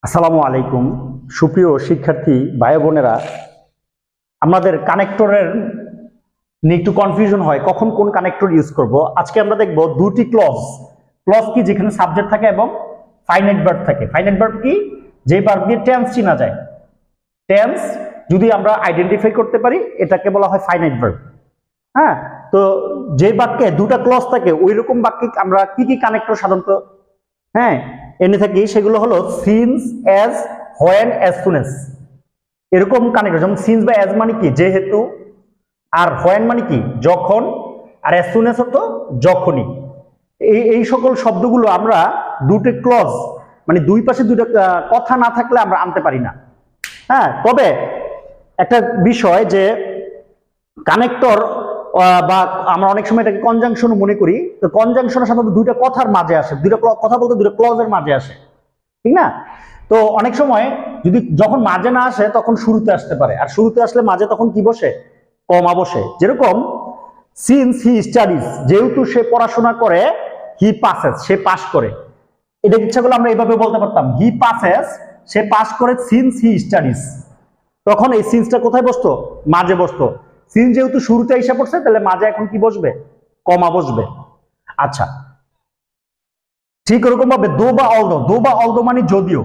আসসালামু আলাইকুম সুপ্রিয় শিক্ষার্থী ভাই বোনেরা, আমাদের কানেক্টরের নিয়ে একটু কনফিউশন হয় কখন কোন কানেক্টর ইউজ করব। আজকে আমরা দেখব দুটি ক্লজ কি যেখানে সাবজেক্ট থাকে এবং ফাইনাইট ভার্ব থাকে। ফাইনাইট ভার্ব কি? যে ভার্ব দিয়ে টেন্স চিনা যায়। টেন্স যদি আমরা আইডেন্টিফাই করতে পারি এটাকে বলা হয় ফাইনাইট ভার্ব। হ্যাঁ, তো যে বাক্যে দুটা ক্লজ থাকে ওই রকম বাক্যে আমরা কি কি কানেক্টর সাধারণত এনে থাকি, সেগুলো হলো since, as, when, as soon as. এরকম কানেক্টর, যেমন সিন্স বা অ্যাজ মানে কি যেহেতু, আর হোয়েন মানে কি যখন, আর অ্যাজ সুন অ্যাজ হতো যখনই। এই সকল শব্দগুলো আমরা দুটো ক্লজ মানে দুই পাশে দুটো কথা না থাকলে আমরা আনতে পারি না। হ্যাঁ, তবে একটা বিষয় যে কানেক্টর বা আমরা অনেক সময় এটাকে কনজাংশন মনে করি, তো কনজাংশনের সাধারণত দুইটা কথার মাঝে আসে, দুইটা কথা বলতে দুইটা ক্লজের মাঝে আসে, ঠিক না? তো অনেক সময় যখন মাঝে না আসে তখন শুরুতে আসতে পারে, আর শুরুতে আসলে মাঝে তখন কি বসে? কমা বসে। যেরকম সিন্স হি স্টাডিজ, যেহেতু সে পড়াশোনা করে, হি পাসেস, সে পাস করে। এটা ইচ্ছা করলে আমরা এইভাবে বলতে পারতাম, হি পাসেস, সে পাস করে সিন্স হি স্টাডিজ। তখন এই সিন্সটা কোথায় বসতো? মাঝে বসতো। সিন্স যেহেতু শুরুতে এসে পড়ছে তাহলে মাঝে এখন কি বসবে? কমা বসবে। আচ্ছা, ঠিক ওরকম ভাবে দো বা অলদো, দো বা অলদো মানে যদিও,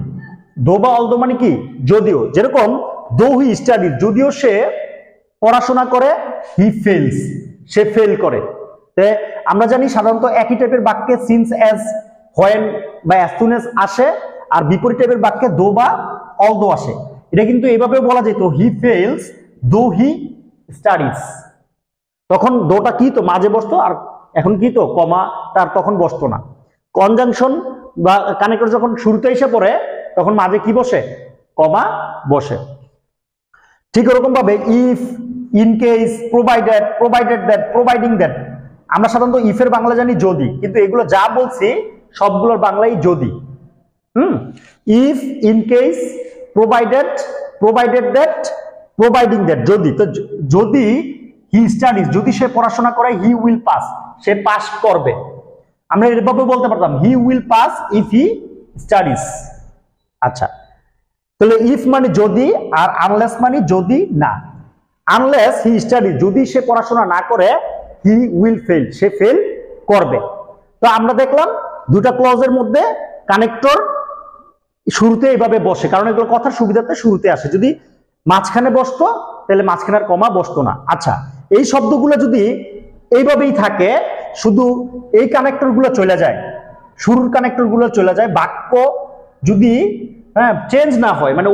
দো বা অলদো মানে কি যদিও। যেরকম দো হি স্টাডিজ, যদিও সে পড়াশোনা করে, হি ফেলস, সে ফেল করে। আমরা জানি সাধারণত একই টাইপের বাক্যে সিন্স, অ্যাজ, হোয়েন বা অ্যাজ সুন অ্যাজ আসে, আর বিপরীত টাইপের বাক্যে দো বা অলদো আসে। এটা কিন্তু এইভাবে বলা যেত, হি ফেলস দো হি স্টাডিজ। তখন দোটা কি তো মাঝে বসতো, আর এখন কি তো কমা তার তখন বসতো না। কনজাংশন বা কানেক্টর যখন শুরুতে এসে পড়ে তখন মাঝে কি বসে? কমা বসে। ঠিক ওরকম ভাবে if, in case, provided, provided that, providing that. আমরা সাধারণত ইফের বাংলা জানি যদি, কিন্তু এগুলো যা বলছি সবগুলোর বাংলাই যদি। If, in case, provided, provided that, providing that, যদি। তো যদি হি স্টাডিজ, যদি সে পড়াশোনা করে, হি উইল পাস, সে পাস করবে। আমরা এভাবে বলতে পারতাম, হি will pass if he studies. আচ্ছা, তাহলে ইফ মানে যদি, আর আনলেস মানে যদি না। আনলেস হি স্টাডিজ, যদি সে পড়াশোনা না করে, হি উইল ফেল, সে ফেল করবে। তো আমরা দেখলাম দুটা ক্লজের মধ্যে কানেক্টর শুরুতে এইভাবে বসে, কারণ এগুলো কথার সুবিধাতে শুরুতে আসে। যদি মাঝখানে বসতো তাহলে মাঝখানে আর কমা বসতো না। আচ্ছা, এই শব্দগুলো যদি এইভাবেই থাকে, শুধু এই কানেক্টর গুলো চলে যায়, শুরুর কানেক্টর গুলো চলে যায়, বাক্য যদি চেঞ্জ না হয়, মানে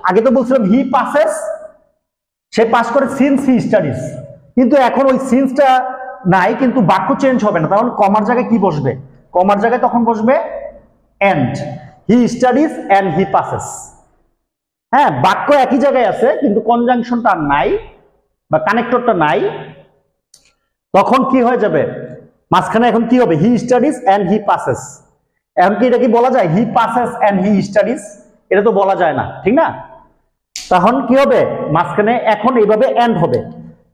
আগে তো বলছিলাম হি পাসেস, সে পাস করে সিন্স হি স্টাডিজ, কিন্তু এখন ওই সিন্সটা নাই, কিন্তু বাক্য চেঞ্জ হবে না, তখন কমার জায়গায় কি বসবে? কমার জায়গায় তখন বসবে and, he studies and he passes. হ্যাঁ, বাক্য একই জায়গায় আছে কিন্তু কনজাংশনটা নাই বা কানেক্টরটা নাই, তখন কি হয়ে যাবে? মাঝখানে এখন কি হবে? He studies and he passes. এখন কি এটা কি বলা যায় he passes and he studies? এটা তো বলা যায় না, ঠিক না? তখন কি হবে? মাঝখানে এখন এইভাবে এন্ড হবে।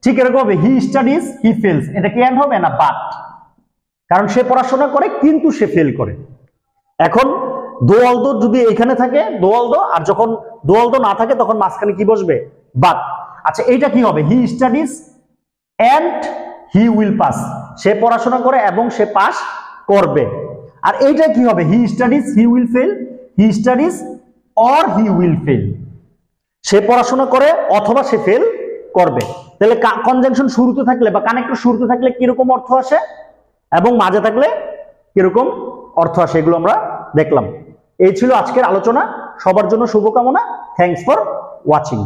ঠিক এরকম হবে, হি স্টাডিজ হি ফেলস, এটা কি এন্ড হবে না বাট? কারণ সে পড়াশোনা করে কিন্তু সে ফেল করে। এখন দো অলদো যদি এখানে থাকে দো অলদো, আর যখন দো অলদো না থাকে তখন মাঝখানে কি বসবে? বাট। আচ্ছা, এইটা কি হবে? He studies and he will pass, সে পড়াশোনা করে এবং সে পাস করবে। আর এইটা কি হবে? He studies he will fail, he studies or he will fail, সে পড়াশোনা করে অথবা সে ফেল করবে। তাহলে কনজাংশন শুরুতে থাকলে বা কানেক্টর শুরুতে থাকলে কিরকম অর্থ আসে এবং মাঝে থাকলে কিরকম অর্থ আসে, এগুলো আমরা দেখলাম। এই ছিল আজকের আলোচনা। সবার জন্য শুভকামনা। Thanks for watching.